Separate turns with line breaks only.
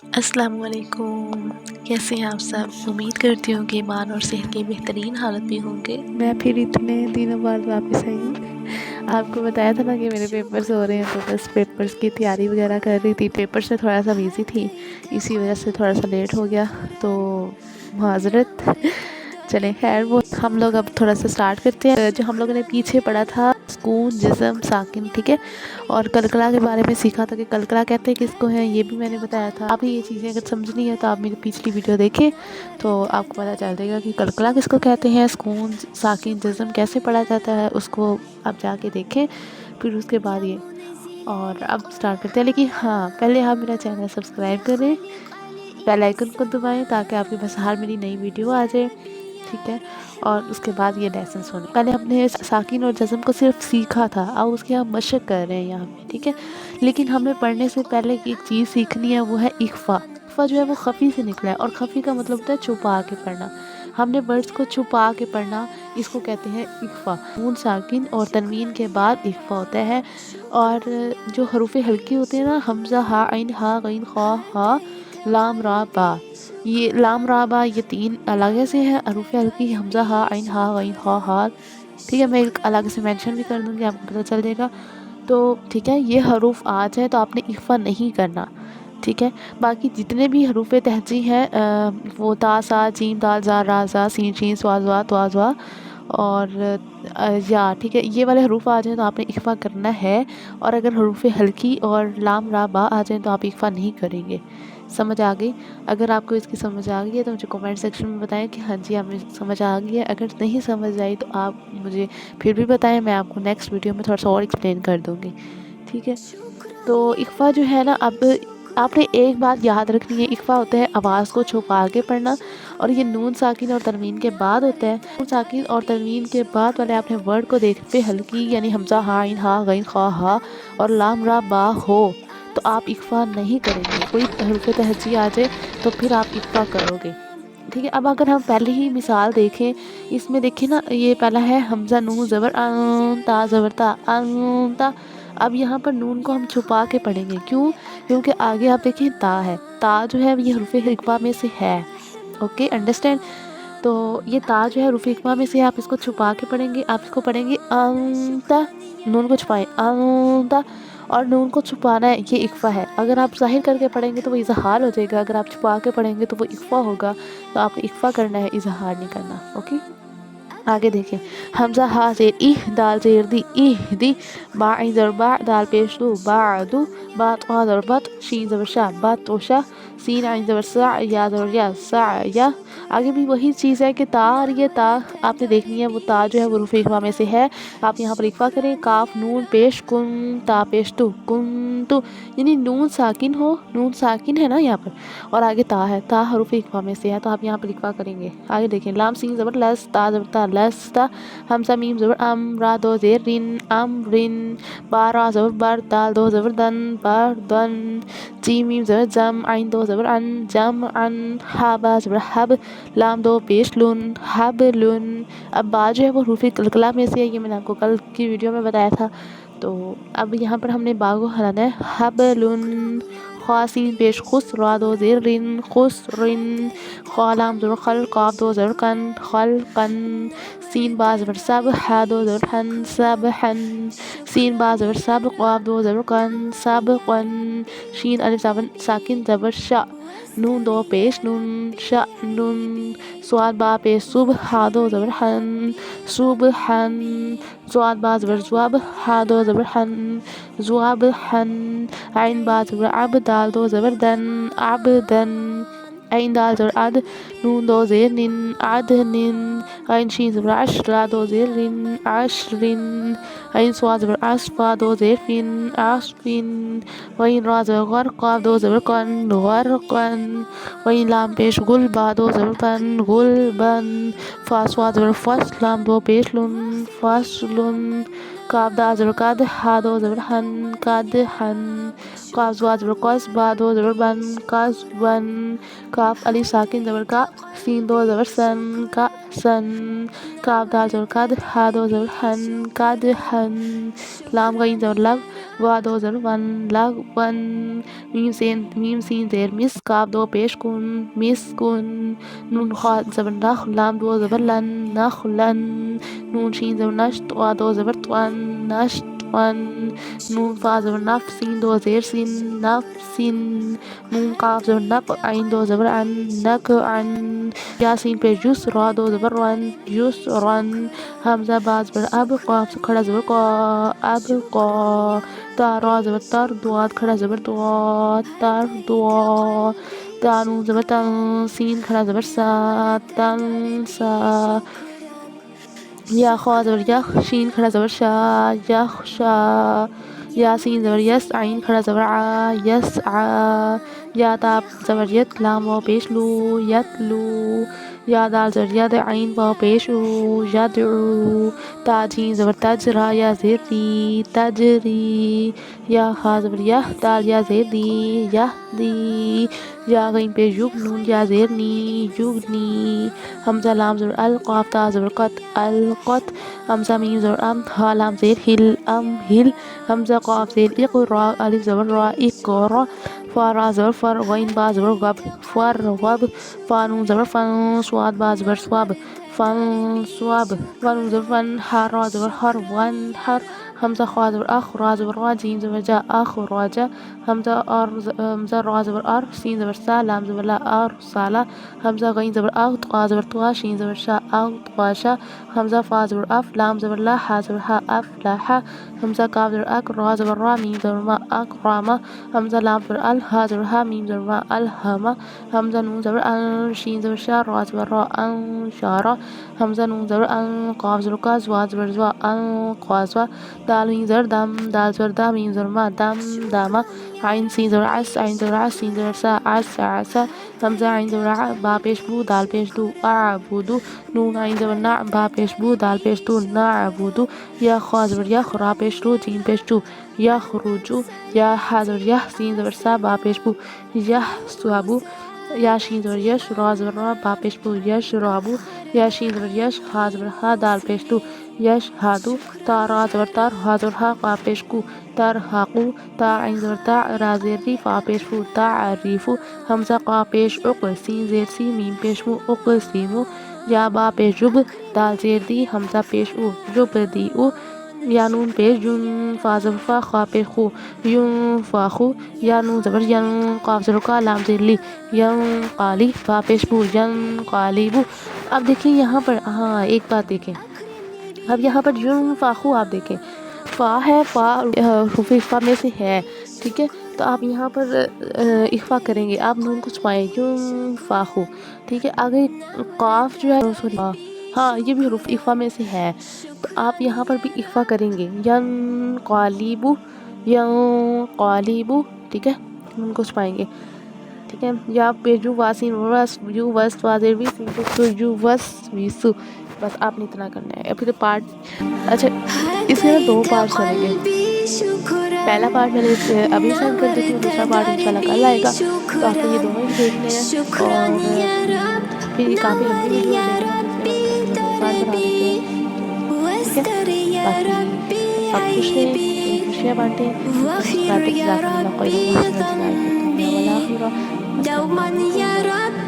السلام علیکم، کیسے ہیں آپ سب؟ امید کرتی ہوں کہ ایمان اور صحت کی بہترین حالت میں ہوں گے۔
میں پھر اتنے دنوں بعد واپس آئی ہوں۔ آپ کو بتایا تھا نا کہ میرے پیپرز ہو رہے ہیں، تو بس پیپرز کی تیاری وغیرہ کر رہی تھی۔ پیپر سے تھوڑا سا بزی تھی، اسی وجہ سے تھوڑا سا لیٹ ہو گیا، تو معذرت۔ چلیں خیر، وہ ہم لوگ اب تھوڑا سا سٹارٹ کرتے ہیں۔ جو ہم لوگوں نے پیچھے پڑھا تھا سکون، جسم، ساکن، ٹھیک ہے، اور کلکلا کے بارے میں سیکھا تھا کہ کلکلا کہتے ہیں کس کو ہے، یہ بھی میں نے بتایا تھا۔ آپ یہ چیزیں اگر سمجھنی ہے تو آپ میری پچھلی ویڈیو دیکھیں تو آپ کو پتہ چل جائے گا کہ کلکلا کس کو کہتے ہیں، سکون، ساکن، جزم کیسے پڑھا جاتا ہے، اس کو آپ جا کے دیکھیں۔ پھر اس کے بعد یہ، اور اب سٹارٹ کرتے ہیں۔ لیکن ہاں، پہلے آپ میرا چینل سبسکرائب کریں، بیل آئیکن کو دبائیں تاکہ آپ کے پاس ہر میری نئی ویڈیو آ جائے، ٹھیک ہے۔ اور اس کے بعد یہ لیسن سنیں۔ پہلے ہم نے ساکن اور جزم کو صرف سیکھا تھا، اب اس کی ہم مشق کر رہے ہیں یہاں پہ، ٹھیک ہے۔ لیکن ہمیں پڑھنے سے پہلے ایک چیز سیکھنی ہے، وہ ہے اخفا۔ اخفا جو ہے وہ خفی سے نکلا ہے، اور خفی کا مطلب ہوتا ہے چھپا کے پڑھنا۔ ہم نے ورڈز کو چھپا کے پڑھنا، اس کو کہتے ہیں اخفا۔ نون ساکن اور تنوین کے بعد اخفا ہوتا ہے، اور جو حروف ہلکی ہوتے ہیں نا، حمزہ، ہا، عین، ہا، غین، خا، ہا، لام، را، با، یہ لام، را، با، یہ تین الگ سے ہیں حروف ہلکی، حمزہ، ہا، عین، ہا، غین، خا، ہا، ٹھیک ہے۔ میں ایک الگ سے مینشن بھی کر دوں گی، آپ کو پتہ چل جائے گا۔ تو ٹھیک ہے، یہ حروف آ جائے تو آپ نے اخفا نہیں کرنا، ٹھیک ہے۔ باقی جتنے بھی حروف تہجی ہیں، وہ تا، سا، جیم، دال، زا، را، زا، سین، شین، صاد، ضاد، طا، ظا اور یا، ٹھیک ہے، یہ والے حروف آ جائیں تو آپ نے اخفا کرنا ہے۔ اور اگر حروف ہلکی اور لام، را، با آ جائیں تو آپ اخفا نہیں کریں گے۔ سمجھ آ گئی؟ اگر آپ کو اس کی سمجھ آ گئی ہے تو مجھے کمنٹ سیکشن میں بتائیں کہ ہاں جی ہمیں سمجھ آ گئی ہے۔ اگر نہیں سمجھ آئی تو آپ مجھے پھر بھی بتائیں، میں آپ کو نیکسٹ ویڈیو میں تھوڑا سا اور ایکسپلین کر دوں گی، ٹھیک ہے۔ تو اخفا جو ہے نا، اب آپ نے ایک بات یاد رکھنی ہے، اخفا ہوتا ہے آواز کو چھپا کے پڑھنا، اور یہ نون ساکن اور تنوین کے بعد ہوتا ہے۔ نون ساکن اور تنوین کے بعد والے آپ نے ورڈ کو دیکھتے ہلکی، یعنی حمزہ، ہا، عین، ہا، غین، خا، ہا اور لام، را، با ہو تو آپ اخفا نہیں کریں گے۔ کوئی حروف تہجی آ جائے تو پھر آپ اخفا کرو گے، ٹھیک ہے۔ اب اگر ہم پہلی ہی مثال دیکھیں، اس میں دیکھیں نا، یہ پہلا ہے حمزہ، نون زبر ان، تا زبر تا، انتا۔ اب یہاں پر نون کو ہم چھپا کے پڑھیں گے، کیوں؟ کیونکہ آگے آپ دیکھیں تا ہے، تا جو ہے یہ حروف اخفا میں سے ہے، اوکے، انڈرسٹینڈ۔ تو یہ تا جو ہے حروف اخفا میں سے ہے، آپ اس کو چھپا کے پڑھیں گے، آپ اس کو پڑھیں گے انتا، نون کو چھپائیں، انتا، اور نون کو چھپانا ہے، یہ اخفا ہے۔ اگر آپ ظاہر کر کے پڑھیں گے تو وہ اظہار ہو جائے گا، اگر آپ چھپا کے پڑھیں گے تو وہ اخفا ہوگا، تو آپ نے اخفا کرنا ہے، اظہار نہیں کرنا، اوکے۔ آگے دیکھیں، حمزہ، ہا زیر ایہ، دال زیر دی، ایہ دی، با عین زبر با، دال پیش دو، بعدو، با طا زبر بط، شین زبر شا، بطشا، سین عین زبر سع، یا زبر یا، سعیا۔ آگے بھی وہی چیز ہے کہ تا آ رہی ہے، تا آپ نے دیکھنی ہے، وہ تا جو ہے وہ حروف اخفا میں سے ہے، آپ یہاں پر اخفا کریں، کاف نون پیش کن، تا پیش تو، کن تو، یعنی نون ساکن ہو، نون ساکن ہے نا یہاں پر، اور آگے تا ہے، تا حروف اخفا میں سے ہے، تو آپ یہاں پر اخفا کریں گے۔ آگے دیکھیں، لام سین زبر لس، تا زبر تا، لستا، حمزہ میم زبر ام، را دو زیر رن، امرن، با را زبر بر، دال دو زبر دن، بردن، جیم میم زبر زم، عین دو زبر ان، جمعن، ہا با زبر حب، لام دو پیش لن، حبلن۔ اب با جو ہے وہ حروف قلقلہ میں سے ہے، یہ میں نے آپ کو کل کی ویڈیو میں بتایا تھا۔ تو اب یہاں پر ہم نے با کو ہلانا ہے، حبلن، خا سین پیش خس، را دو زیر رن، خسرن، خا لام زبر خل، قاف دو زبر کن، خلقن، سین با زبر سب، ہا دو زبر حن، سبحن، سین با زبر سب، قاف دو زبر کن، سبقن، شین الف زبر ساکن زبر شا، نون دو پیش نون، شأنن، صاد با پیش صب، ہا دو زبر حن، صبحن، صاد با زبر زواب، ہا دو زبر حن، زوابحن، عین با زبر عب، دال دو زبر دن، عبدن، عین دال زبر عد، نون دو زیر نن، عدنن، عین شین زبر عش، را دو زیر رن، عشرن، عین صاد زبر عص، فا دو زیر فن، عصفن، وعین را زبر غر، قاف دو زبر قن، غرقن، وعین لام پیش گل، با دو زبر بن، غلبن، فا صاد زبر فصل، لام دو پیش لن، فصلن، کاف دا زبر قد، ہا دو زبر ہن، قدحن، قاف زوا زبر قص با دو زبر بن قص بن کاف الف ساکن زبر کا سین دو زبر سن کا سن کاف دال زبر کد ہا دو زبر ہن کد ہن لام غین زبر لگ وا دو زبر ون لگ ون میم سین زیر مس کاف دو پیش کن مس کن نون خا زبر نخ لام دو زبر لن نخ لن نون شین زبر نشت وا دو زبر طون نشت ون نون فا زبر نف سین دو زیر سین نف سین نون قاف زبر نپ عین دو زبر عن نک عن یا سین پہ جس را دو زبر رن جس رن حمزہ با زبر اب قاف کھڑا زبر قا اب قا تا را زبر تر دوات کھڑا زبر دعا تر دعا تا نون زبر تن سین کھڑا زبر سا تن سا یا خوا زبر یخ شین کھڑا زبر شا یخ شا یا سین زبر یس عین کھڑا زبر آ یس آ یا تا زبر یت لام واو پیش لو یت لو یا دال زبر ید عین واو پیش او یدعو تا جیم زبر تج را یا زیر دی تجری یا خا زبر یح دال یا زیر دی یح دی یا غین پیش یگ نون یا زیر نی یگنی حمزہ لام زبر ال قاف تا زبر قط القط حمزہ میم زبر ام ہا لام زیر ہل ام ہل حمزہ قاف زیر اقرا الف زبر را اقرا فا را زبر فر غین با زبر غب فر غب فا نون زبر فن صاد با زبر صواب فن صواب و نون زبر فن ها را زبر هر ون هر حمزہ خوا زبر اخ را زبر را جیم زبر جا اخ را جا حمزہ را زبر ار سین زبر سا لام زبر لا ار سالا حمزہ غین زبر اغ طا زبر طا شین زبر شا اغ طا شا حمزہ فا زبر اف لام زبر لا ها زبر ها اف لا ها حمزہ کاف زبر اک را زبر را میم زبر ما اک راما حمزہ لام زبر ال ها زبر ها میم زبر ما الهما حمزہ نون زبر ان شین زبر شا را زبر را ان شارا حمزہ نون زبر ان قاف زبر کا زوا زبر زوا ان قازوا دال میم زبر دم دال زبر دا میم زبر ما دم داما عین سین زبر عس عین زبر عس سین زبر سا عس عسا حمزہ عین زبر ع با پیش بو دال پیش دو اعبدو نون عین زبر نع با پیش بو دال پیش دو نعبدو یا خوا زبر یخ را پیش رو جیم پیش جو یخرجو یا ح زبر یح سین زبر سا با پیش بو یحسبو یا شین زبر یش را زبر را با پیش بو یشربو یا شین زبر یش ها زبر ها دال پیش دو یشهدو تا را زبر تر ها زبر ها قا پیش کو ترحقو تا عین زبر تا را زیر ری فا پیش فو تعریفو حمزہ قا پیش اق سین زیر سی میم پیش مو اقسیمو یا با پیش جب دال زیر دی حمزہ پیش او جب دی او یا نون پیش یون فا زبر فا خا پیش خو یون فا خو یا نون زبر ین قاف زبر کا لام زیر لی ین قالی فا پیش بو ین قالیبو اب دیکھیں یہاں پر ہاں ایک بات دیکھیں اب یہاں پر یون فا خو آپ دیکھیں فا ہے فا حروف اخفا میں سے ہے ٹھیک ہے تو آپ یہاں پر اخفا کریں گے آپ نون کو چھپائیں یون فا خو ٹھیک ہے آگے قاف جو ہے سوری ہاں یہ بھی حروف اخفا میں سے ہے تو آپ یہاں پر بھی اخفا کریں گے ین قالیبو ین قالیبو ٹھیک ہے ان کو چھپائیں گے ٹھیک ہے یا پیجو واسین وس یو وس وازر وی سو یو وس ویسو بس آپ نے اتنا کرنا ہے پھر پارٹ اچھا اس میں دو پارٹ چلیں گے پہلا پارٹ میں نے ابھی سینڈ کر دیتی ہوں دوسرا پارٹ انشاءاللہ کل آئے گا تو آپ کو یہ دونوں بھی دیکھنے ہیں اور پھر یہ کافی لمبی ویڈیو ہو جائے گی پارٹ بنا دیتے ہیں ٹھیک ہے باقی آپ خوش رہیں خوشیاں بانٹیں جزاک اللہ خیر